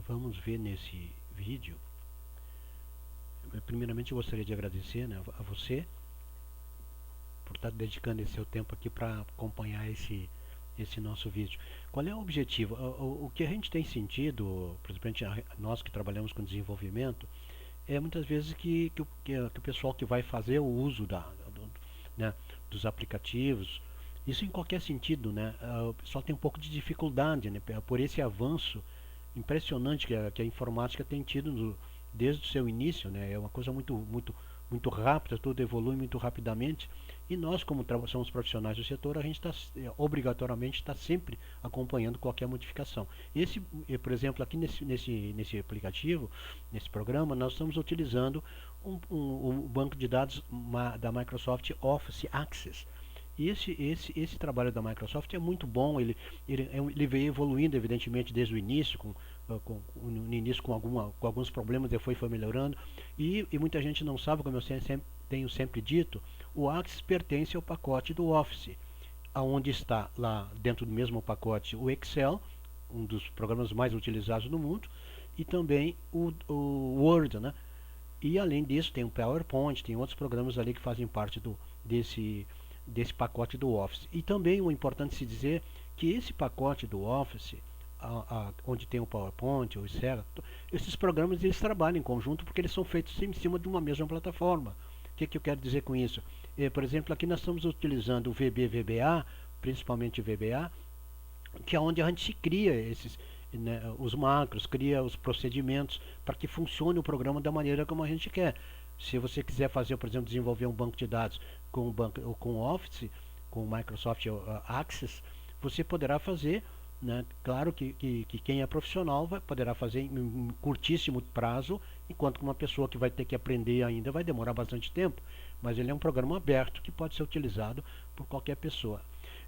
Vamos ver nesse vídeo. Primeiramente eu gostaria de agradecer, né, a você por estar dedicando esse seu tempo aqui para acompanhar esse nosso vídeo. Qual é o objetivo? O que a gente tem sentido, principalmente nós que trabalhamos com desenvolvimento, é muitas vezes que o pessoal que vai fazer o uso né, dos aplicativos, isso em qualquer sentido, né, o pessoal tem um pouco de dificuldade, né, por esse avanço impressionante que a informática tem tido desde o seu início, né, é uma coisa muito rápida, tudo evolui muito rapidamente, e nós, como somos profissionais do setor, a gente está obrigatoriamente está sempre acompanhando qualquer modificação. Por exemplo, aqui nesse aplicativo, nesse programa, nós estamos utilizando um banco de dados da Microsoft Office Access. E esse trabalho da Microsoft é muito bom, ele veio evoluindo, evidentemente, desde o início, no início com alguns problemas, depois foi melhorando, e muita gente não sabe, como eu tenho sempre dito, o Access pertence ao pacote do Office, aonde está lá dentro do mesmo pacote o Excel, um dos programas mais utilizados no mundo, e também o Word, né? E além disso tem o PowerPoint, tem outros programas ali que fazem parte desse pacote do Office. E também o importante se dizer que esse pacote do Office, onde tem o PowerPoint, o Excel, esses programas eles trabalham em conjunto porque eles são feitos em cima de uma mesma plataforma. O que eu quero dizer com isso? Por exemplo, aqui nós estamos utilizando o VBA, principalmente o VBA, que é onde a gente cria né, os macros, cria os procedimentos para que funcione o programa da maneira como a gente quer. Se você quiser fazer, por exemplo, desenvolver um banco de dados com Office, com Microsoft Access, você poderá fazer, né? Claro que quem é profissional poderá fazer em curtíssimo prazo, enquanto que uma pessoa que vai ter que aprender ainda vai demorar bastante tempo, mas ele é um programa aberto que pode ser utilizado por qualquer pessoa.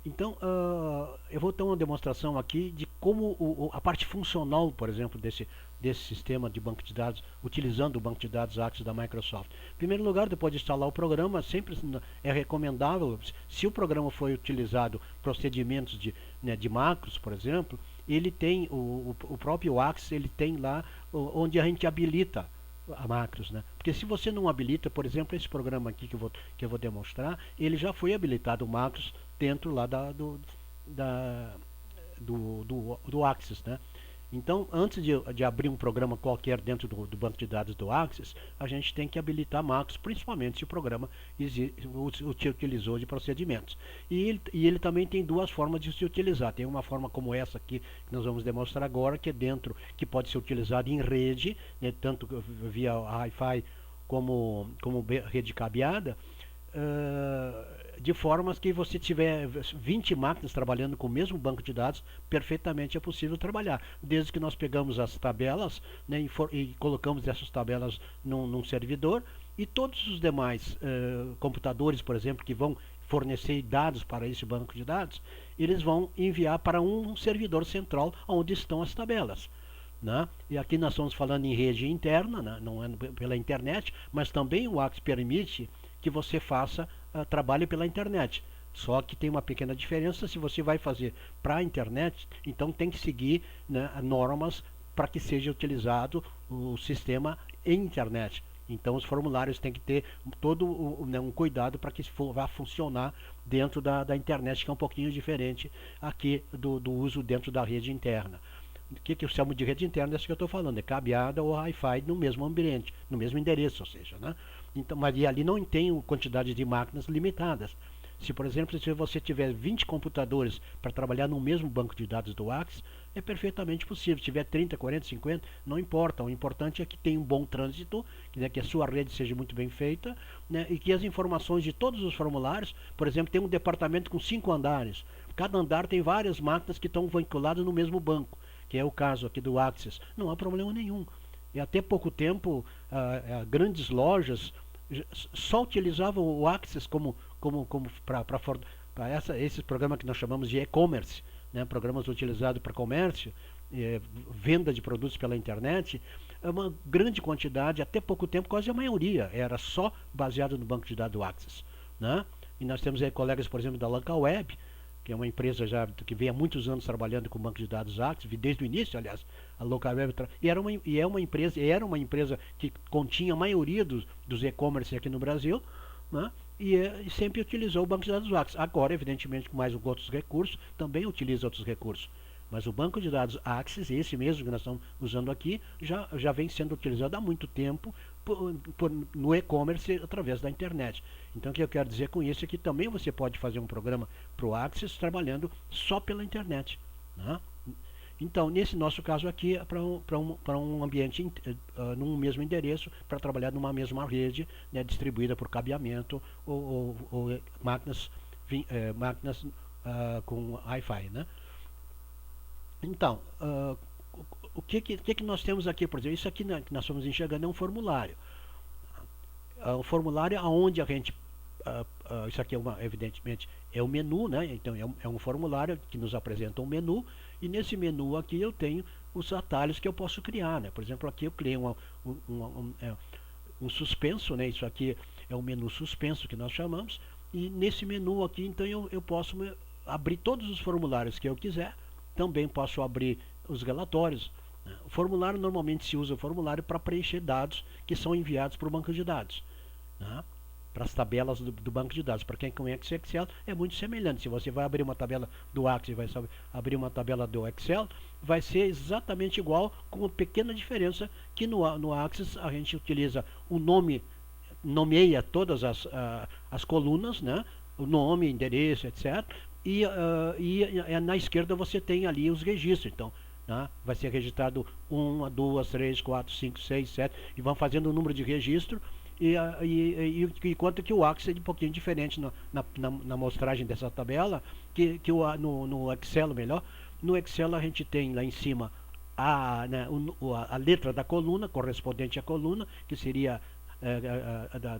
Então, eu vou ter uma demonstração aqui de como a parte funcional, por exemplo, desse sistema de banco de dados, utilizando o banco de dados Access da Microsoft. Em primeiro lugar, depois de instalar o programa, sempre é recomendável, se o programa foi utilizado procedimentos né, de macros, por exemplo, ele tem, o próprio Access, ele tem lá onde a gente habilita a macros, né? Porque se você não habilita, por exemplo, esse programa aqui que eu vou demonstrar, ele já foi habilitado o macros dentro lá do Access, né? Então, antes de abrir um programa qualquer dentro do banco de dados do Access, a gente tem que habilitar macros, principalmente se o programa utilizou de procedimentos. E ele também tem duas formas de se utilizar. Tem uma forma como essa aqui, que nós vamos demonstrar agora, que é que pode ser utilizado em rede, né, tanto via Wi-Fi como rede cabeada, de formas que você tiver 20 máquinas trabalhando com o mesmo banco de dados, perfeitamente é possível trabalhar, desde que nós pegamos as tabelas, né, e colocamos essas tabelas num servidor, e todos os demais computadores, por exemplo, que vão fornecer dados para esse banco de dados, eles vão enviar para um servidor central onde estão as tabelas. Né? E aqui nós estamos falando em rede interna, né? Não é pela internet, mas também o Access permite que você trabalhe pela internet. Só que tem uma pequena diferença, se você vai fazer para a internet, então tem que seguir, né, normas para que seja utilizado o sistema em internet. Então os formulários têm que ter todo né, um cuidado para que vá funcionar dentro da internet, que é um pouquinho diferente aqui do uso dentro da rede interna. O que eu chamo de rede interna é isso que eu estou falando, é cabeada ou Wi-Fi no mesmo ambiente, no mesmo endereço, ou seja, né? Então, mas ali não tem quantidade de máquinas limitadas. Se, por exemplo, se você tiver 20 computadores para trabalhar no mesmo banco de dados do Access, é perfeitamente possível. Se tiver 30, 40, 50, não importa. O importante é que tenha um bom trânsito, né, que a sua rede seja muito bem feita, né, e que as informações de todos os formulários, por exemplo, tem um departamento com 5 andares. Cada andar tem várias máquinas que estão vinculadas no mesmo banco, que é o caso aqui do Access. Não há problema nenhum. E até pouco tempo, grandes lojas só utilizavam o Access para esses programas que nós chamamos de e-commerce, né, programas utilizados para comércio, venda de produtos pela internet. Uma grande quantidade, até pouco tempo, quase a maioria, era só baseado no banco de dados Access. Né? E nós temos aí colegas, por exemplo, da Local Web, que é uma empresa já que vem há muitos anos trabalhando com banco de dados Axis, desde o início, aliás, a LocalWeb era uma empresa que continha a maioria dos e-commerce aqui no Brasil, né? E sempre utilizou o banco de dados Axis. Agora, evidentemente, com mais outros recursos, também utiliza outros recursos. Mas o banco de dados Axis, esse mesmo que nós estamos usando aqui, já vem sendo utilizado há muito tempo no e-commerce através da internet. Então o que eu quero dizer com isso é que também você pode fazer um programa para o Axis trabalhando só pela internet, né? Então, nesse nosso caso aqui, é para um ambiente num mesmo endereço, para trabalhar numa mesma rede, né, distribuída por cabeamento ou máquinas com Wi-Fi, né? Então, o que nós temos aqui, por exemplo? Isso aqui, né, que nós estamos enxergando é um formulário. Um formulário onde a gente isso aqui evidentemente é o menu, né? Então é um formulário que nos apresenta um menu, e nesse menu aqui eu tenho os atalhos que eu posso criar, né? Por exemplo, aqui eu criei um suspenso, né? Isso aqui é um menu suspenso que nós chamamos, e nesse menu aqui então eu posso abrir todos os formulários que eu quiser. Também posso abrir os relatórios. O formulário, normalmente se usa o formulário para preencher dados que são enviados para o banco de dados, né? Para as tabelas do banco de dados. Para quem conhece Excel, é muito semelhante. Se você vai abrir uma tabela do Access e vai abrir uma tabela do Excel, vai ser exatamente igual, com uma pequena diferença que no Access a gente utiliza o nome, nomeia todas as colunas, né? O nome, endereço, etc. E na esquerda você tem ali os registros. Então, né, vai ser registrado 1, 2, 3, 4, 5, 6, 7, e vão fazendo o número de registro. Enquanto que o Access é um pouquinho diferente na mostragem dessa tabela, no Excel, melhor. No Excel a gente tem lá em cima a letra da coluna, correspondente à coluna, que seria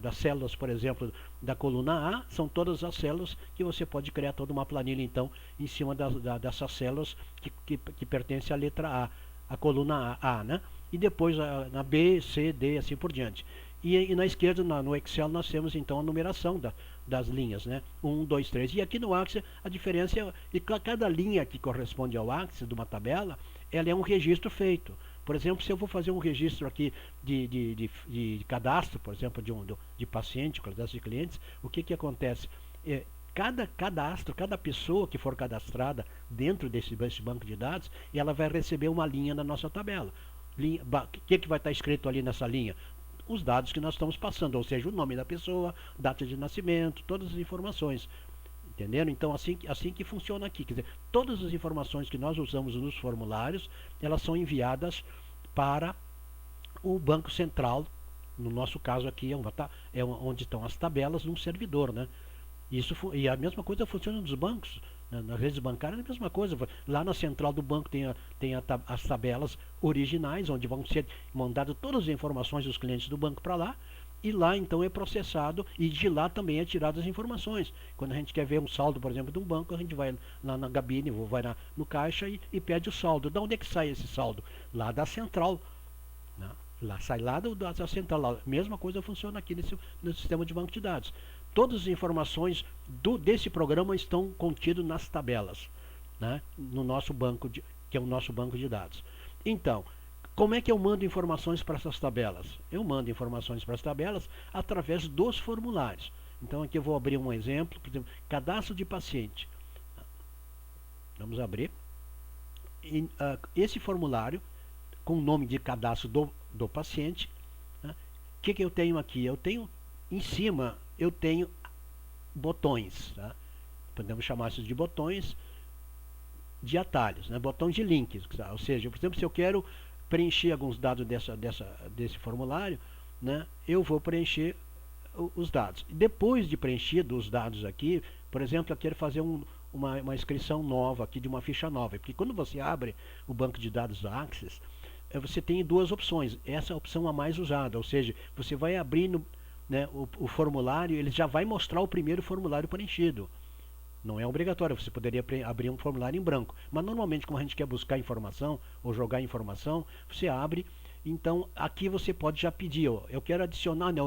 das células, por exemplo, da coluna A. São todas as células que você pode criar toda uma planilha, então, em cima dessas células que pertencem à letra a coluna A, né? E depois na B, C, D, assim por diante. E na esquerda, no Excel, nós temos então a numeração das linhas, né? 1, 2, 3. E aqui no Access a diferença é que cada linha que corresponde ao Access de uma tabela, ela é um registro feito. Por exemplo, se eu vou fazer um registro aqui de cadastro, por exemplo, de paciente, cadastro de clientes, o que acontece? Cada cadastro, cada pessoa que for cadastrada dentro desse banco de dados, ela vai receber uma linha na nossa tabela. O que vai estar escrito ali nessa linha? Os dados que nós estamos passando, ou seja, o nome da pessoa, data de nascimento, todas as informações. Entenderam? Então, assim que funciona aqui. Quer dizer, todas as informações que nós usamos nos formulários, elas são enviadas o Banco Central. No nosso caso aqui, é onde estão as tabelas num servidor, né? E a mesma coisa funciona nos bancos. Nas redes bancárias é a mesma coisa. Lá na central do banco tem as tabelas originais, onde vão ser mandadas todas as informações dos clientes do banco para lá. E lá então é processado, e de lá também é tirado as informações. Quando a gente quer ver um saldo, por exemplo, de um banco, a gente vai lá na gabine, vai no caixa e pede o saldo. De onde é que sai esse saldo? Lá da central, né? Sai lá da central. Lá. Mesma coisa funciona aqui no sistema de banco de dados. Todas as informações desse programa estão contidas nas tabelas, né? No nosso banco, que é o nosso banco de dados. Então, como é que eu mando informações para essas tabelas? Eu mando informações para as tabelas através dos formulários. Então aqui eu vou abrir um exemplo, por exemplo, cadastro de paciente. Vamos abrir. Esse formulário, com o nome de cadastro do paciente, né? O que eu tenho aqui? Eu tenho, em cima, eu tenho botões. Tá? Podemos chamar isso de botões de atalhos, né? Botões de links. Tá? Ou seja, por exemplo, se eu quero preencher alguns dados desse formulário, né, eu vou preencher os dados. Depois de preenchido os dados aqui, por exemplo, eu quero fazer uma inscrição nova aqui de uma ficha nova, porque quando você abre o banco de dados da Access, você tem duas opções. Essa é a opção a mais usada, ou seja, você vai abrir né, o formulário, ele já vai mostrar o primeiro formulário preenchido. Não é obrigatório, você poderia abrir um formulário em branco. Mas normalmente, como a gente quer buscar informação ou jogar informação, você abre. Então, aqui você pode já pedir, ó, eu quero adicionar, não,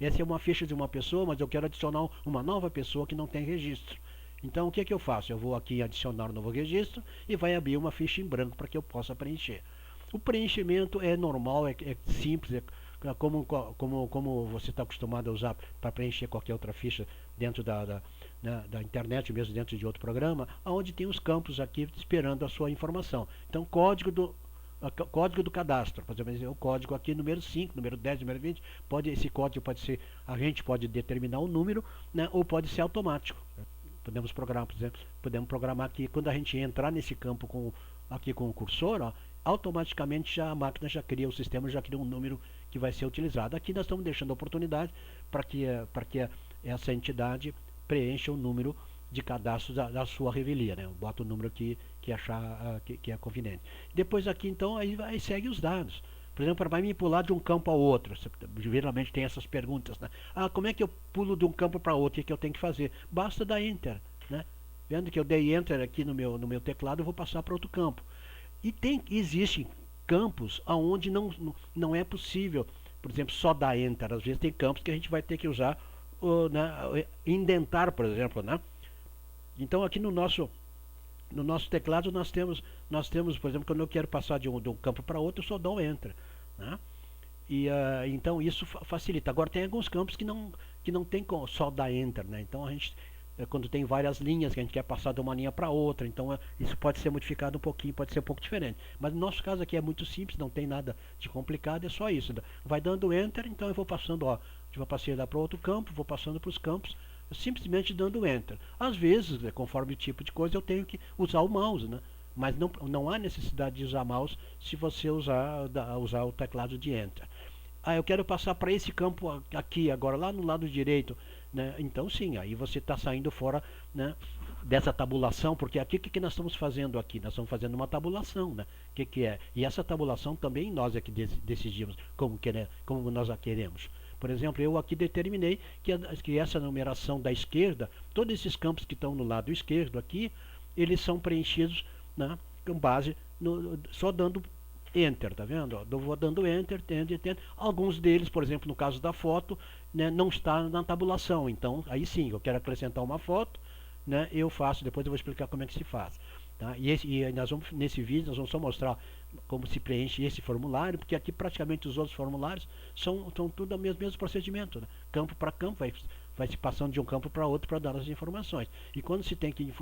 essa é uma ficha de uma pessoa, mas eu quero adicionar uma nova pessoa que não tem registro. Então o que eu faço? Eu vou aqui adicionar um novo registro e vai abrir uma ficha em branco para que eu possa preencher. O preenchimento é normal, é simples, como você está acostumado a usar para preencher qualquer outra ficha dentro né, da internet, mesmo dentro de outro programa, onde tem os campos aqui esperando a sua informação. Então, código do cadastro, por exemplo, o código aqui número 5, número 10, número 20, esse código pode ser, a gente pode determinar um número, né, ou pode ser automático. Podemos programar, por exemplo, podemos programar aqui, quando a gente entrar nesse campo aqui com o cursor, ó, automaticamente a máquina já cria, o sistema já cria um número que vai ser utilizado. Aqui nós estamos deixando a oportunidade para que essa entidade preencha o número de cadastro da sua revelia, né? Bota o número que achar que é conveniente. Depois aqui então aí segue os dados. Por exemplo, vai me pular de um campo ao outro. Geralmente tem essas perguntas, né? Como é que eu pulo de um campo para outro? O que eu tenho que fazer? Basta dar Enter, né? Vendo que eu dei Enter aqui no meu teclado, eu vou passar para outro campo. E existem campos onde não é possível, por exemplo, só dar Enter. Às vezes tem campos que a gente vai ter que usar, né, indentar, por exemplo, né? Então aqui no nosso teclado nós temos, por exemplo, quando eu quero passar de um campo para outro, eu só dou um Enter, né? E então isso facilita. Agora tem alguns campos que não tem só dar Enter, né? Então a gente, quando tem várias linhas que a gente quer passar de uma linha para outra, então isso pode ser modificado um pouquinho, pode ser um pouco diferente. Mas no nosso caso aqui é muito simples, não tem nada de complicado, é só isso. Vai dando Enter, então eu vou passando, ó, vou passar para outro campo, vou passando para os campos, simplesmente dando Enter. Às vezes, conforme o tipo de coisa, eu tenho que usar o mouse, né? Mas não há necessidade de usar mouse se você usar o teclado de Enter. Eu quero passar para esse campo aqui, agora lá no lado direito, né? Então sim, aí você está saindo fora, né, dessa tabulação, porque aqui o que nós estamos fazendo aqui? Nós estamos fazendo uma tabulação, né? O que é? E essa tabulação também nós é que decidimos como nós a queremos. Por exemplo, eu aqui determinei que essa numeração da esquerda, todos esses campos que estão no lado esquerdo aqui, eles são preenchidos, né, com base só dando Enter, tá vendo? Eu vou dando Enter, Enter. Alguns deles, por exemplo, no caso da foto, né, não está na tabulação. Então, aí sim, eu quero acrescentar uma foto, né, eu faço, depois eu vou explicar como é que se faz. Tá? E nós vamos, nesse vídeo, nós vamos só mostrar como se preenche esse formulário, porque aqui praticamente os outros formulários são tudo o mesmo procedimento, né? Campo para campo, vai se passando de um campo para outro para dar as informações. E quando se tem que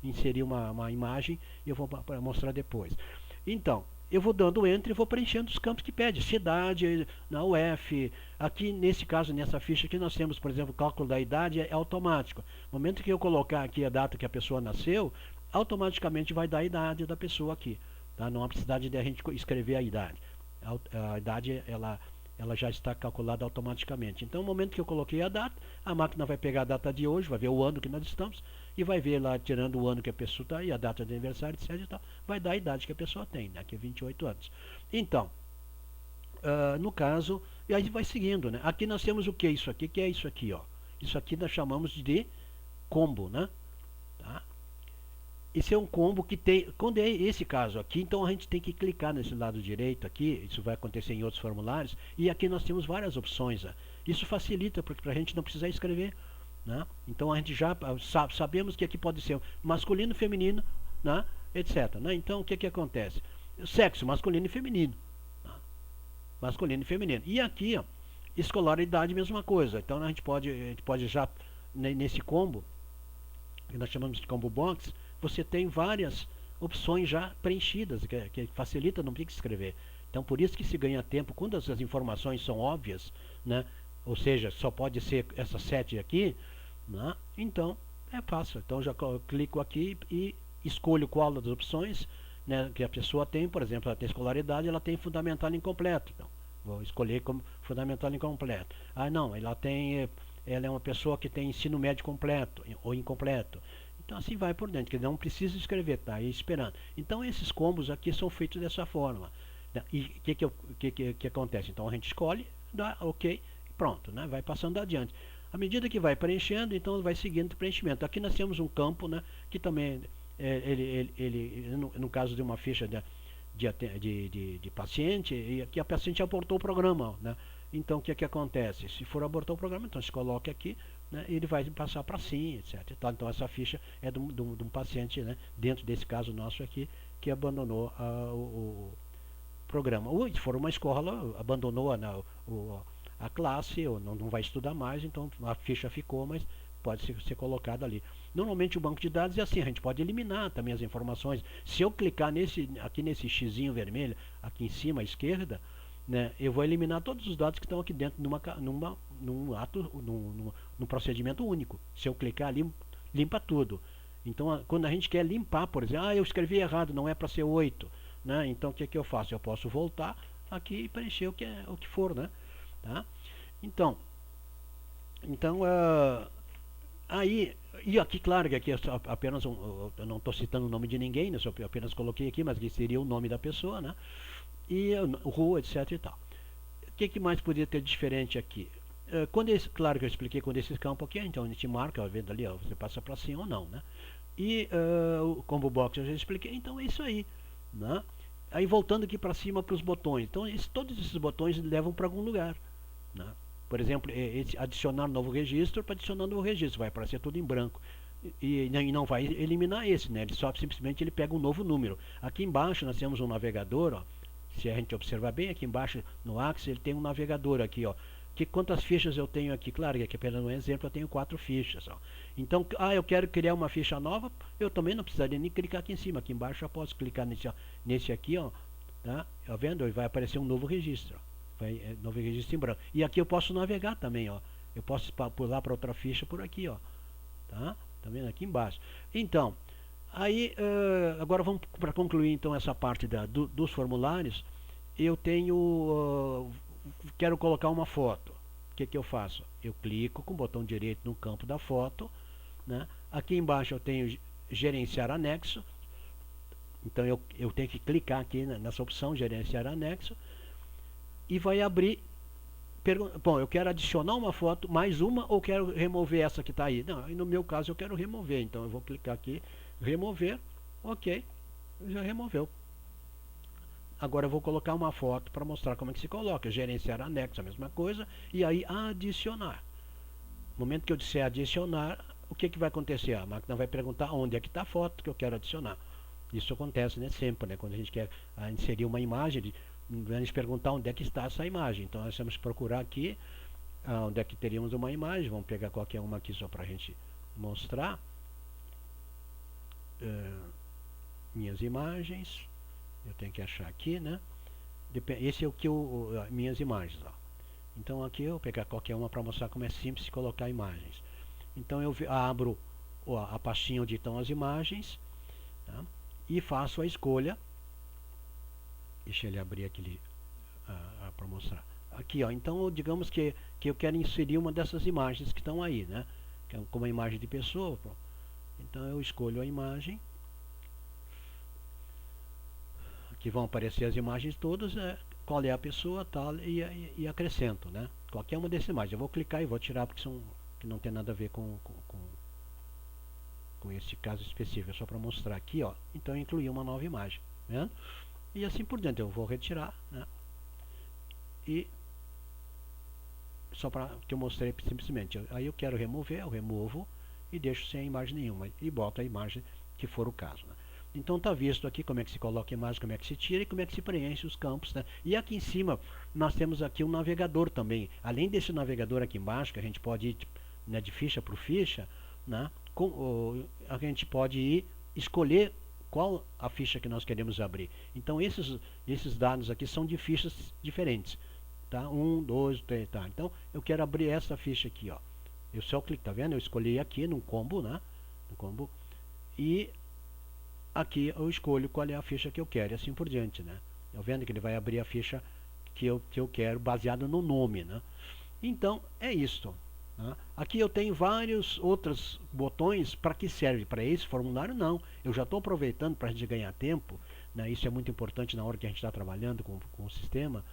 inserir uma imagem, eu vou mostrar depois. Então, eu vou dando Enter e vou preenchendo os campos que pede. Cidade, na UF. Aqui, nesse caso, nessa ficha aqui, nós temos, por exemplo, o cálculo da idade é automático. No momento que eu colocar aqui a data que a pessoa nasceu, automaticamente vai dar a idade da pessoa aqui. Tá? Não há necessidade de a gente escrever a idade. A idade, ela já está calculada automaticamente. Então, no momento que eu coloquei a data, a máquina vai pegar a data de hoje, vai ver o ano que nós estamos, e vai ver lá, tirando o ano que a pessoa está e a data de aniversário, etc. E tal, vai dar a idade que a pessoa tem, né? Que é 28 anos. Então, no caso, e aí vai seguindo, né? Aqui nós temos o que? Isso aqui, que é isso aqui, ó. Isso aqui nós chamamos de combo, né? Tá? Esse é um combo que tem, quando é esse caso aqui, então a gente tem que clicar nesse lado direito aqui, isso vai acontecer em outros formulários, e aqui nós temos várias opções. Isso facilita, porque para a gente não precisar escrever, né? Então a gente já sabemos que aqui pode ser masculino, feminino, né? Etc. Né? Então o que acontece? Sexo, masculino e feminino. Né? Masculino e feminino. E aqui, ó, escolaridade, mesma coisa. Então a gente pode já, nesse combo, que nós chamamos de combo box, você tem várias opções já preenchidas, que facilita, não tem que escrever. Então por isso que se ganha tempo, quando as informações são óbvias, né? Ou seja, só pode ser essa 7 aqui, né? Então é fácil. Então já clico aqui e escolho qual das opções, né, que a pessoa tem. Por exemplo, ela tem escolaridade, ela tem fundamental incompleto. Então, vou escolher como fundamental incompleto. Não, ela é uma pessoa que tem ensino médio completo ou incompleto. Então assim vai por dentro, que não precisa escrever, tá aí esperando. Então esses combos aqui são feitos dessa forma. E o que acontece? Então a gente escolhe, dá OK e pronto, né? Vai passando adiante. À medida que vai preenchendo, então vai seguindo o preenchimento. Aqui nós temos um campo, né, que também, no caso de uma ficha de paciente, e aqui a paciente abortou o programa, né? Então o que acontece? Se for abortar o programa, então se coloca aqui, né, ele vai passar para sim, etc. Então essa ficha é de um paciente, né, dentro desse caso nosso aqui, que abandonou o programa. Ou se for uma escola, abandonou a classe, ou não vai estudar mais, então a ficha ficou, mas pode ser colocada ali. Normalmente o banco de dados é assim, a gente pode eliminar também as informações. Se eu clicar aqui nesse xizinho vermelho, aqui em cima à esquerda, né, eu vou eliminar todos os dados que estão aqui dentro num procedimento único. Se eu clicar ali, limpa tudo. Então, quando a gente quer limpar, por exemplo, eu escrevi errado, não é para ser 8, né? Então, o que eu faço? Eu posso voltar aqui e preencher o que for, né? Tá? Então, aí, e aqui, claro que aqui é apenas eu não estou citando o nome de ninguém, né? Só apenas coloquei aqui, mas que seria o nome da pessoa, né? E rua, etc e tal. O que mais poderia ter diferente aqui? Claro que eu expliquei quando esse campo aqui, então a gente marca, vendo ali, ó, você passa para sim ou não, né? E o combo box eu já expliquei, então é isso aí, né? Aí voltando aqui para cima para os botões, então todos esses botões levam para algum lugar, né? Por exemplo, adicionar novo registro, para adicionar novo registro, vai aparecer tudo em branco. E não vai eliminar esse, né? Ele só simplesmente ele pega um novo número. Aqui embaixo nós temos um navegador, ó. Se a gente observar bem, aqui embaixo no Axis ele tem um navegador aqui, ó. Quantas fichas eu tenho aqui? Claro que aqui apenas um exemplo, eu tenho 4 fichas. Ó. Então, eu quero criar uma ficha nova, eu também não precisaria nem clicar aqui em cima. Aqui embaixo eu posso clicar nesse aqui, ó. Tá vendo? Vai aparecer um novo registro. Novo registro em branco. E aqui eu posso navegar também, ó. Eu posso pular para outra ficha por aqui, ó. Tá vendo? Aqui embaixo. Então, aí, agora vamos para concluir então essa parte dos formulários. Eu quero colocar uma foto. O que eu faço? Eu clico com o botão direito no campo da foto, né? Aqui embaixo eu tenho gerenciar anexo. Então eu tenho que clicar aqui nessa opção gerenciar anexo e vai abrir. Bom, eu quero adicionar uma foto, mais uma, ou quero remover essa que está aí? Não, no meu caso eu quero remover, então eu vou clicar aqui, remover, ok, já removeu. Agora eu vou colocar uma foto para mostrar como é que se coloca. Gerenciar anexo, a mesma coisa. E aí adicionar. No momento que eu disser adicionar, o que vai acontecer? A máquina vai perguntar onde é que está a foto que eu quero adicionar. Isso acontece, né, sempre, né, quando a gente quer inserir uma imagem, a gente perguntar onde é que está essa imagem. Então nós temos que procurar aqui onde é que teríamos uma imagem. Vamos pegar qualquer uma aqui só para a gente mostrar. Minhas imagens. Eu tenho que achar aqui, né? Esse é o que minhas imagens, ó. Então aqui eu vou pegar qualquer uma para mostrar como é simples colocar imagens. Então eu abro a pastinha onde estão as imagens, tá? E faço a escolha. Deixa ele abrir aquele para mostrar. Aqui, ó. Então digamos que eu quero inserir uma dessas imagens que estão aí, né? Como a imagem de pessoa. Então eu escolho a imagem. Que vão aparecer as imagens todas, qual é a pessoa, tal, e acrescento, né? Qualquer uma dessas imagens. Eu vou clicar e vou tirar porque que não tem nada a ver com esse caso específico. É só para mostrar aqui, ó. Então eu incluí uma nova imagem, né? E assim por diante. Eu vou retirar, né? E só para que eu mostrei simplesmente. Aí eu quero remover, eu removo e deixo sem a imagem nenhuma e boto a imagem que for o caso, né? Então está visto aqui como é que se coloca a imagem, como é que se tira e como é que se preenche os campos, né? E aqui em cima nós temos aqui um navegador também. Além desse navegador aqui embaixo, que a gente pode ir, né, de ficha por ficha, né? A gente pode ir escolher qual a ficha que nós queremos abrir. Então esses dados aqui são de fichas diferentes, tá? 1, 2, 3, tá? Então eu quero abrir essa ficha aqui, ó. Eu só clico, tá vendo? Eu escolhi aqui no combo, né? No combo e aqui eu escolho qual é a ficha que eu quero e assim por diante, né? Tá vendo que ele vai abrir a ficha que eu quero baseado no nome, né? Então é isto, né? Aqui eu tenho vários outros botões. Para que serve? Para esse formulário não. Eu já estou aproveitando para a gente ganhar tempo, né? Isso é muito importante na hora que a gente está trabalhando com o sistema.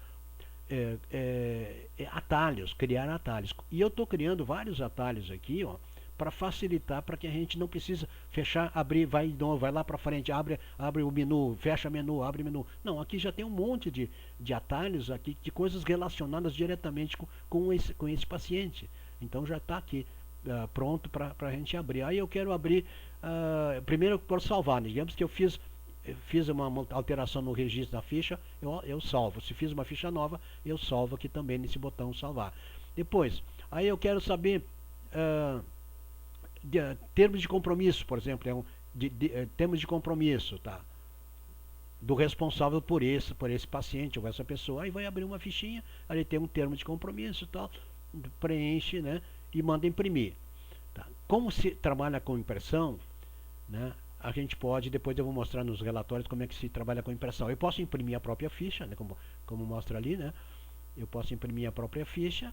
Atalhos, criar atalhos. E eu estou criando vários atalhos aqui, ó, para facilitar, para que a gente não precisa fechar, abrir, vai lá para frente, abre o menu, fecha menu, abre menu. Não, aqui já tem um monte de atalhos aqui, de coisas relacionadas diretamente com esse paciente. Então já está aqui. pronto para a gente abrir. Aí eu quero abrir, primeiro por salvar, digamos que eu fiz uma alteração no registro da ficha, eu salvo. Se fiz uma ficha nova, eu salvo aqui também nesse botão salvar. Depois, aí eu quero saber termos de compromisso, por exemplo, termos de compromisso, tá? Do responsável por esse paciente ou essa pessoa. Aí vai abrir uma fichinha, ali tem um termo de compromisso e tal, preenche, né? E manda imprimir. Tá? Como se trabalha com impressão, né? A gente pode, depois eu vou mostrar nos relatórios como é que se trabalha com impressão. Eu posso imprimir a própria ficha, né? Como mostra ali, né? Eu posso imprimir a própria ficha.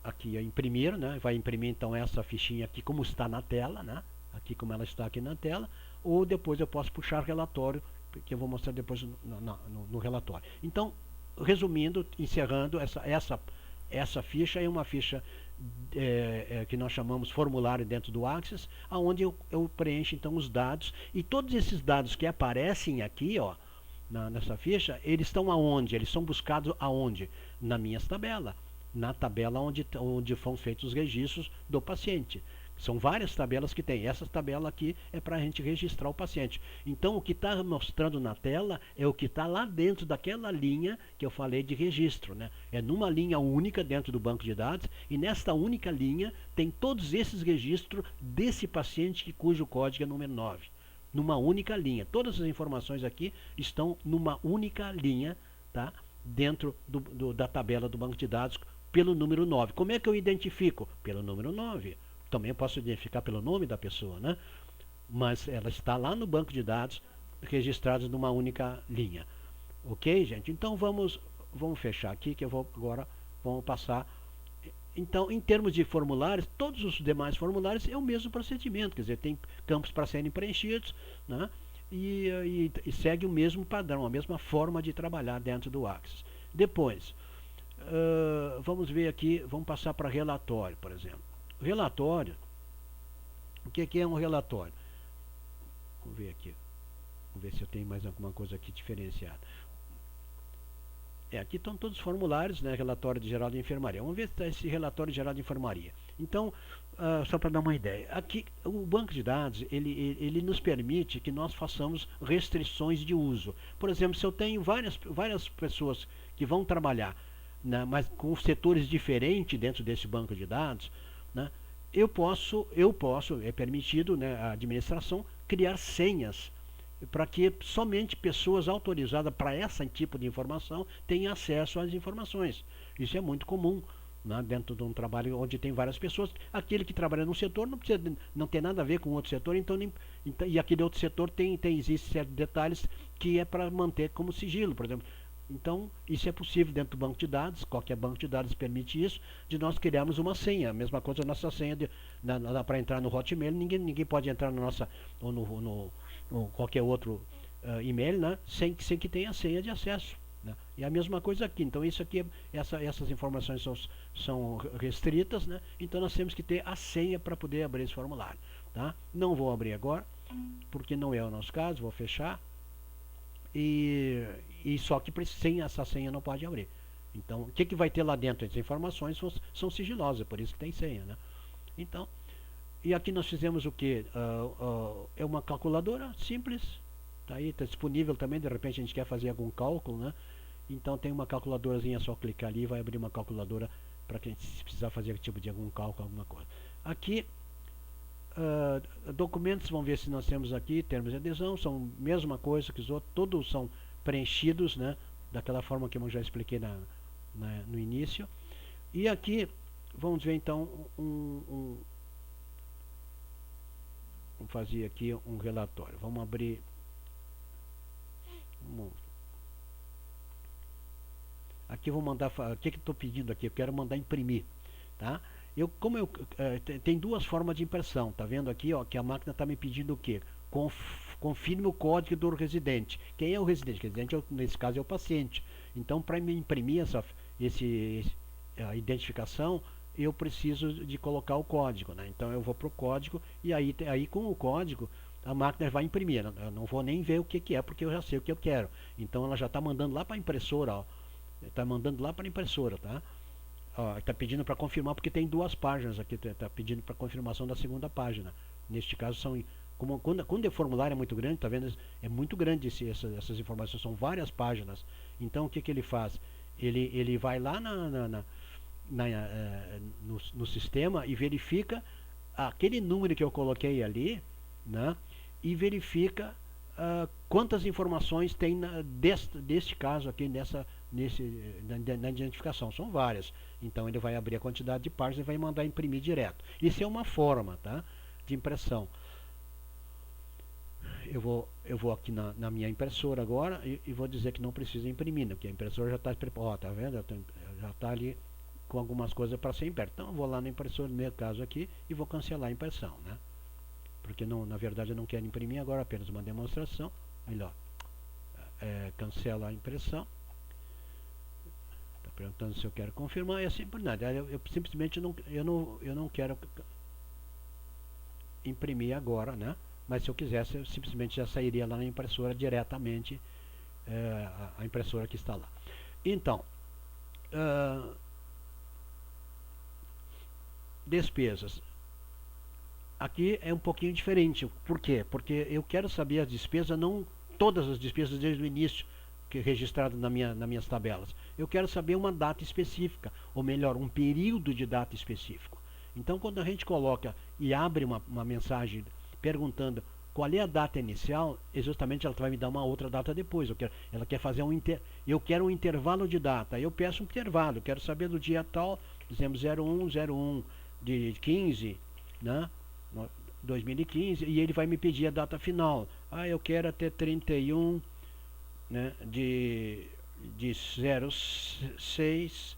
Aqui é imprimir, né? Vai imprimir então essa fichinha aqui como está na tela, né? Aqui como ela está aqui na tela. Ou depois eu posso puxar relatório, que eu vou mostrar depois no relatório. Então, resumindo, encerrando, essa ficha é uma ficha que nós chamamos formulário dentro do Access, onde eu preencho então os dados, e todos esses dados que aparecem aqui, ó, nessa ficha, eles estão aonde? Eles são buscados aonde? Na minha tabela. Na tabela onde foram feitos os registros do paciente. São várias tabelas que tem. Essa tabela aqui é para a gente registrar o paciente. Então, o que está mostrando na tela é o que está lá dentro daquela linha que eu falei de registro, né? É numa linha única dentro do banco de dados, e nesta única linha tem todos esses registros desse paciente cujo código é número 9. Numa única linha. Todas as informações aqui estão numa única linha, tá? Dentro da tabela do banco de dados pelo número 9. Como é que eu identifico? Pelo número 9. Também eu posso identificar pelo nome da pessoa, né? Mas ela está lá no banco de dados, registrada numa única linha. Ok, gente? Então vamos fechar aqui, que eu vou agora, vamos passar. Então, em termos de formulários, todos os demais formulários é o mesmo procedimento, quer dizer, tem campos para serem preenchidos, né? E segue o mesmo padrão, a mesma forma de trabalhar dentro do Access. Depois, vamos ver aqui, vamos passar para relatório, por exemplo. Relatório, o que é um relatório? Vamos ver aqui, vamos ver se eu tenho mais alguma coisa aqui diferenciada. Aqui estão todos os formulários, né? Relatório de geral de enfermaria. Vamos ver se está esse relatório de geral de enfermaria. Então, só para dar uma ideia, aqui o banco de dados ele nos permite que nós façamos restrições de uso. Por exemplo, se eu tenho várias pessoas que vão trabalhar, né, mas com setores diferentes dentro desse banco de dados, né, é permitido, né, a administração criar senhas para que somente pessoas autorizadas para esse tipo de informação tenham acesso às informações. Isso é muito comum, né, dentro de um trabalho onde tem várias pessoas. Aquele que trabalha num setor não tem nada a ver com outro setor, e aquele outro setor existe certos detalhes que é para manter como sigilo, por exemplo. Então, isso é possível dentro do banco de dados, qualquer banco de dados permite isso, de nós criarmos uma senha. A mesma coisa a nossa senha para entrar no Hotmail, ninguém pode entrar na nossa, ou no qualquer outro e-mail, né, sem que tenha senha de acesso. Né? E a mesma coisa aqui. Então, isso aqui, essas informações são restritas, né? Então nós temos que ter a senha para poder abrir esse formulário. Tá? Não vou abrir agora, porque não é o nosso caso, vou fechar. E só que sem essa senha não pode abrir. Então, o que vai ter lá dentro? As informações são sigilosas, por isso que tem senha, né? Então, e aqui nós fizemos o que? É uma calculadora simples, tá aí, está disponível também, de repente a gente quer fazer algum cálculo, né? Então tem uma calculadorazinha, é só clicar ali e vai abrir uma calculadora para quem precisar fazer tipo de algum cálculo, alguma coisa. Aqui, documentos, vamos ver se nós temos aqui, termos de adesão, são a mesma coisa que os outros, todos são preenchidos, né? Daquela forma que eu já expliquei no início. E aqui, vamos ver então vamos fazer aqui um relatório. Vamos abrir. Aqui eu vou mandar. O que eu estou pedindo aqui? Eu quero mandar imprimir, tá? Tem duas formas de impressão. Tá vendo aqui, ó, que a máquina está me pedindo o quê? Confirme o código do residente. Quem é o residente? O residente, nesse caso, é o paciente. Então, para me imprimir a identificação, eu preciso de colocar o código, né? Então eu vou para o código e aí com o código a máquina vai imprimir. Eu não vou nem ver o que é, porque eu já sei o que eu quero. Então ela já está mandando lá para a impressora, ó. Está mandando lá para a impressora, tá? Está pedindo para confirmar porque tem duas páginas aqui, está pedindo para confirmação da segunda página. Neste caso são, quando o formulário é muito grande, tá vendo? É muito grande essas informações, são várias páginas. Então o que ele faz? Ele vai lá no sistema e verifica aquele número que eu coloquei ali, né? E verifica quantas informações tem deste caso aqui na identificação. São várias. Então ele vai abrir a quantidade de páginas e vai mandar imprimir direto. Isso é uma forma, tá, de impressão. Eu vou aqui na minha impressora agora e vou dizer que não precisa imprimir, né, porque a impressora já está preparada, tá vendo? Já está ali com algumas coisas para ser impresso. Então eu vou lá na impressora, no meu caso aqui, e vou cancelar a impressão, né? Porque não, na verdade eu não quero imprimir agora, apenas uma demonstração. Melhor, cancela a impressão. Está perguntando se eu quero confirmar, e assim por nada. Eu simplesmente eu não quero imprimir agora, né? Mas se eu quisesse, eu simplesmente já sairia lá na impressora diretamente, a impressora que está lá. Então, despesas. Aqui é um pouquinho diferente. Por quê? Porque eu quero saber as despesas, não todas as despesas desde o início, que é registrado nas minhas tabelas. Eu quero saber uma data específica, ou melhor, um período de data específico. Então, quando a gente coloca e abre uma mensagem perguntando qual é a data inicial, justamente ela vai me dar uma outra data depois. Ela quer fazer eu quero um intervalo de data. Eu peço um intervalo, quero saber do dia tal, dizemos 01 de 15, né? 2015, e ele vai me pedir a data final. Eu quero até 31, né, de 06,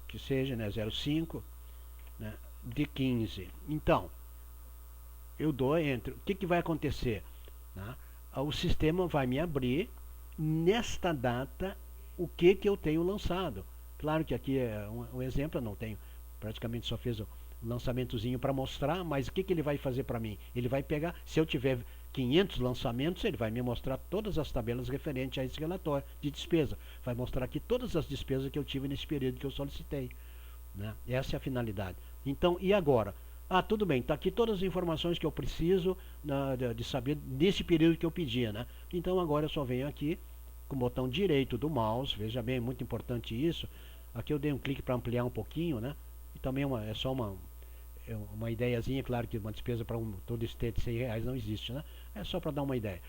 que seja, né, 05, né, de 15. Então, eu dou entre. O que vai acontecer? Né? O sistema vai me abrir nesta data o que eu tenho lançado. Claro que aqui é um exemplo, eu não tenho, praticamente só fiz lançamentozinho para mostrar, mas o que ele vai fazer para mim? Ele vai pegar, se eu tiver 500 lançamentos, ele vai me mostrar todas as tabelas referentes a esse relatório de despesa. Vai mostrar aqui todas as despesas que eu tive nesse período que eu solicitei, né? Essa é a finalidade. Então, e agora? Tudo bem, está aqui todas as informações que eu preciso de saber nesse período que eu pedia, né? Então agora eu só venho aqui com o botão direito do mouse, veja bem, é muito importante isso. Aqui eu dei um clique para ampliar um pouquinho, né? E também é só uma ideiazinha, claro que uma despesa para todo esse texto de 100 reais não existe, né? É só para dar uma ideia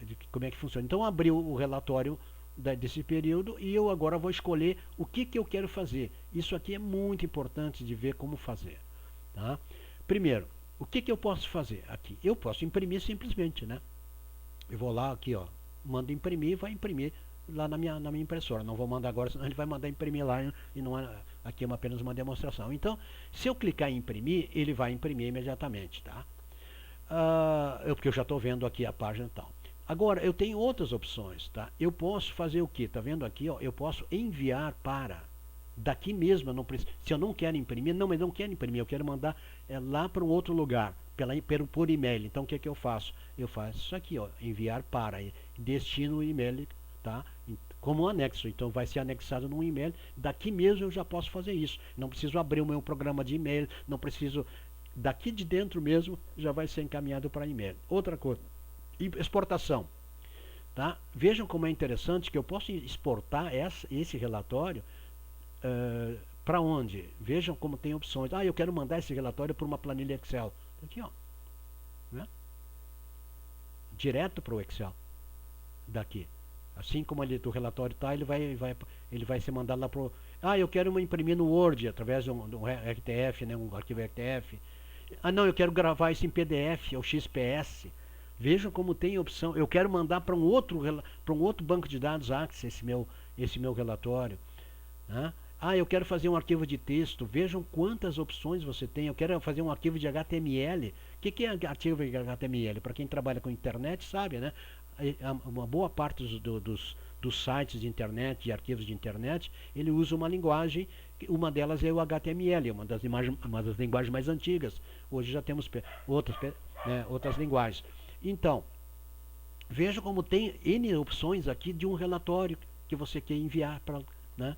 de como é que funciona. Então abriu o relatório desse período e eu agora vou escolher o que eu quero fazer. Isso aqui é muito importante de ver como fazer, tá? Primeiro, o que eu posso fazer aqui? Eu posso imprimir simplesmente, né? Eu vou lá aqui, ó, mando imprimir, vai imprimir lá na minha impressora. Não vou mandar agora, senão ele vai mandar imprimir lá e não aqui é apenas uma demonstração. Então, se eu clicar em imprimir, ele vai imprimir imediatamente, tá? Porque eu já estou vendo aqui a página e tal. Agora, eu tenho outras opções, tá? Eu posso fazer o que? Tá vendo aqui, ó? Eu posso enviar para daqui mesmo, eu não preciso, se eu não quero imprimir, não, mas não quero imprimir, eu quero mandar lá para um outro lugar, por e-mail. Então o que eu faço? Eu faço isso aqui, ó, enviar para, destino o e-mail, tá? Como um anexo, então vai ser anexado num e-mail, daqui mesmo eu já posso fazer isso, não preciso abrir o meu programa de e-mail, não preciso, daqui de dentro mesmo já vai ser encaminhado para e-mail. Outra coisa, exportação, tá? Vejam como é interessante que eu posso exportar esse relatório para onde? Vejam como tem opções. Eu quero mandar esse relatório para uma planilha Excel. Aqui, ó, né? Direto para o Excel, daqui. Assim como o relatório está, ele vai ser mandado lá para o... eu quero imprimir no Word, através de um RTF, né, um arquivo RTF. Não, eu quero gravar isso em PDF ou XPS. Vejam como tem opção. Eu quero mandar para um outro banco de dados Access esse meu relatório, né? Eu quero fazer um arquivo de texto. Vejam quantas opções você tem. Eu quero fazer um arquivo de HTML. O que é arquivo de HTML? Para quem trabalha com internet sabe, né? Uma boa parte dos sites de internet, de arquivos de internet, ele usa uma linguagem, uma delas é o HTML, uma das linguagens mais antigas. Hoje já temos outras linguagens. Então, veja como tem N opções aqui de um relatório que você quer enviar para, né,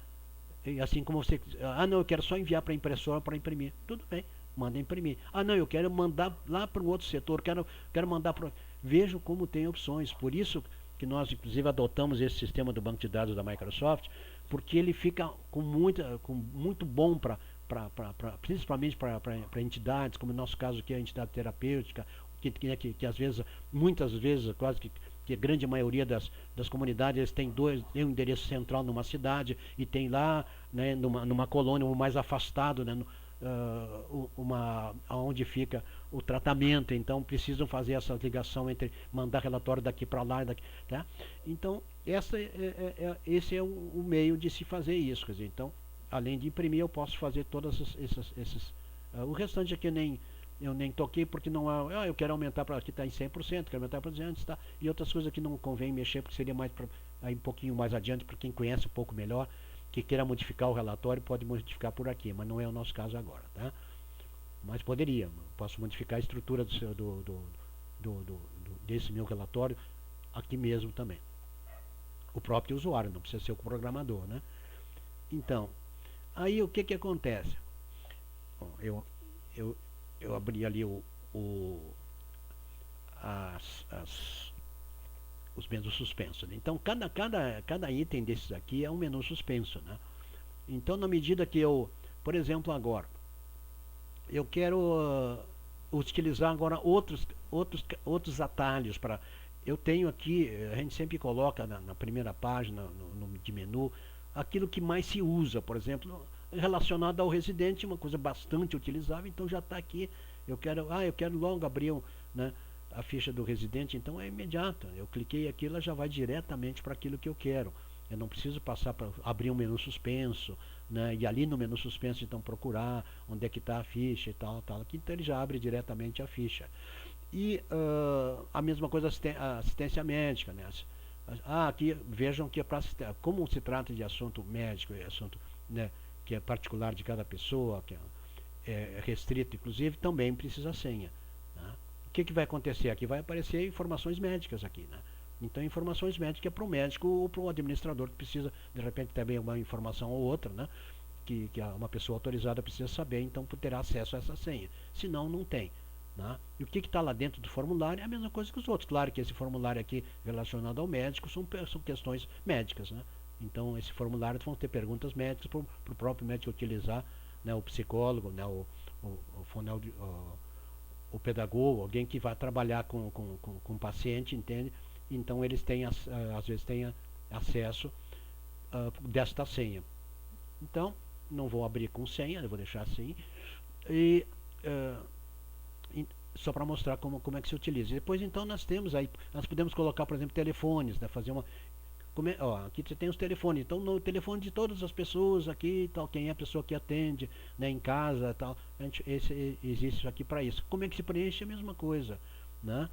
E assim como você, não, eu quero só enviar para a impressora para imprimir. Tudo bem, manda imprimir. Não, eu quero mandar lá para um outro setor, quero mandar para. Vejo como tem opções. Por isso que nós, inclusive, adotamos esse sistema do banco de dados da Microsoft, porque ele fica com muito bom para principalmente para entidades, como no nosso caso aqui, a entidade terapêutica, que às vezes, muitas vezes, quase que a grande maioria das comunidades eles tem um endereço central numa cidade e tem lá, né, numa colônia mais afastado, né, onde fica o tratamento, então precisam fazer essa ligação entre mandar relatório daqui para lá e daqui, tá? Então esse é o meio de se fazer isso, quer dizer, então além de imprimir eu posso fazer todas esses o restante aqui eu nem toquei porque não há, eu quero aumentar para aqui está em 100%, quero aumentar para 200, tá? E outras coisas que não convém mexer porque seria mais aí um pouquinho mais adiante para quem conhece um pouco melhor, que queira modificar o relatório pode modificar por aqui, mas não é o nosso caso agora, tá? Mas poderia, posso modificar a estrutura desse meu relatório aqui mesmo também. O próprio usuário, não precisa ser o programador, né? Então, aí o que acontece? Bom, eu abri ali os menus suspensos, né? Então, cada item desses aqui é um menu suspenso, né? Então, na medida que por exemplo, agora, eu quero utilizar agora outros atalhos para. Eu tenho aqui, a gente sempre coloca na primeira página de menu aquilo que mais se usa, por exemplo, relacionado ao residente, uma coisa bastante utilizável, então já está aqui. Eu quero logo abrir né, a ficha do residente, então é imediata. Eu cliquei aqui, ela já vai diretamente para aquilo que eu quero. Eu não preciso passar para abrir um menu suspenso, né, e ali no menu suspenso então procurar onde é que está a ficha e tal. Aqui, então ele já abre diretamente a ficha. E a mesma coisa a assistência médica, né? Aqui vejam que como se trata de assunto médico, assunto, né, que é particular de cada pessoa, que é restrito inclusive, também precisa senha. Né? O que vai acontecer aqui? Vai aparecer informações médicas aqui, né? Então informações médicas é para o médico ou para o administrador que precisa, de repente, também uma informação ou outra, né? Que uma pessoa autorizada precisa saber, então terá acesso a essa senha. Senão não tem. Né? E o que está lá dentro do formulário é a mesma coisa que os outros. Claro que esse formulário aqui relacionado ao médico são questões médicas. Né? Então esse formulário vão ter perguntas médicas para o próprio médico utilizar, né, o psicólogo, né, o pedagogo, alguém que vai trabalhar com o paciente, entende? Então eles têm, às vezes têm acesso desta senha. Então, não vou abrir com senha, eu vou deixar assim. E só para mostrar como é que se utiliza. E depois então nós podemos colocar, por exemplo, telefones, né, fazer uma. Aqui você tem os telefones, então no telefone de todas as pessoas aqui, tal, quem é a pessoa que atende, né, em casa, tal, existe isso aqui para isso. Como é que se preenche? A mesma coisa, né?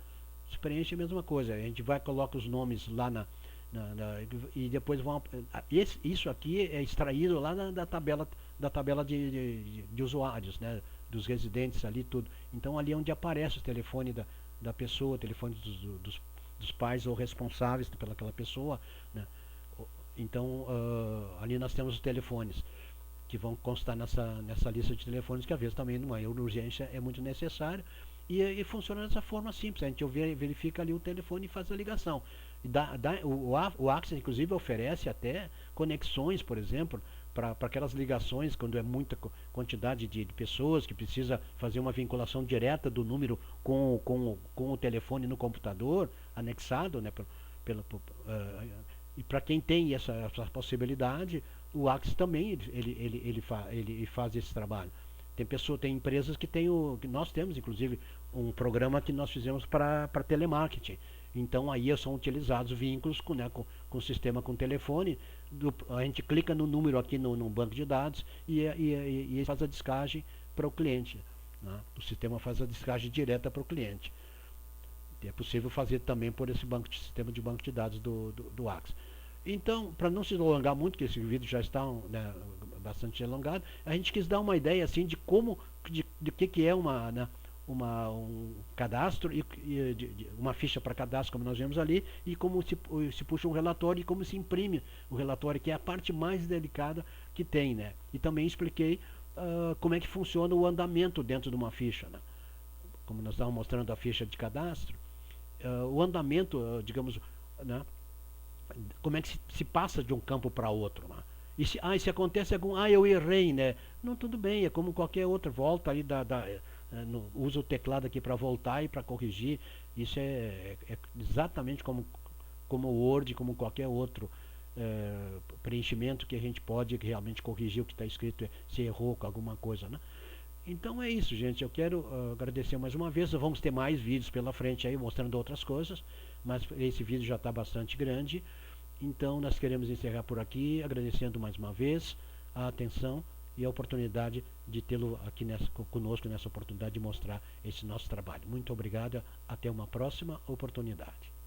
Se preenche a mesma coisa. A gente coloca os nomes lá e depois isso aqui é extraído lá da tabela de usuários, né? Dos residentes ali, tudo. Então ali é onde aparece o telefone da pessoa, o telefone dos pais ou responsáveis pelaquela pessoa, né? Então ali nós temos os telefones que vão constar nessa lista de telefones, que às vezes também numa urgência é muito necessário. E funciona dessa forma simples. A gente verifica ali o telefone e faz a ligação. O Access, inclusive, oferece até conexões, por exemplo, para aquelas ligações, quando é muita quantidade de pessoas que precisa fazer uma vinculação direta do número com o telefone no computador, anexado, né, e para quem tem essa possibilidade, o Access também ele faz esse trabalho. Tem empresas que nós temos inclusive um programa que nós fizemos para telemarketing. Então aí são utilizados vínculos com o sistema com telefone. A gente clica no número aqui no banco de dados e faz a descagem para o cliente. Né? O sistema faz a descagem direta para o cliente. É possível fazer também por esse sistema de banco de dados do Access. Então, para não se alongar muito, que esse vídeo já está, né, bastante alongado, a gente quis dar uma ideia assim de como, de que é um cadastro, uma ficha para cadastro, como nós vemos ali, e como se puxa um relatório e como se imprime o relatório, que é a parte mais delicada que tem, né? E também expliquei como é que funciona o andamento dentro de uma ficha, né? Como nós estávamos mostrando a ficha de cadastro, o andamento, digamos, né? Como é que se passa de um campo para outro, né? E se acontece algum, eu errei, né? Não, tudo bem, é como qualquer outro, volta ali, usa o teclado aqui para voltar e para corrigir. Isso é exatamente como o Word, como qualquer outro preenchimento que a gente pode realmente corrigir o que está escrito, se errou com alguma coisa, né? Então é isso, gente. Eu quero agradecer mais uma vez. Vamos ter mais vídeos pela frente aí mostrando outras coisas, mas esse vídeo já está bastante grande. Então nós queremos encerrar por aqui, agradecendo mais uma vez a atenção e a oportunidade de tê-lo aqui conosco, nessa oportunidade de mostrar esse nosso trabalho. Muito obrigado, até uma próxima oportunidade.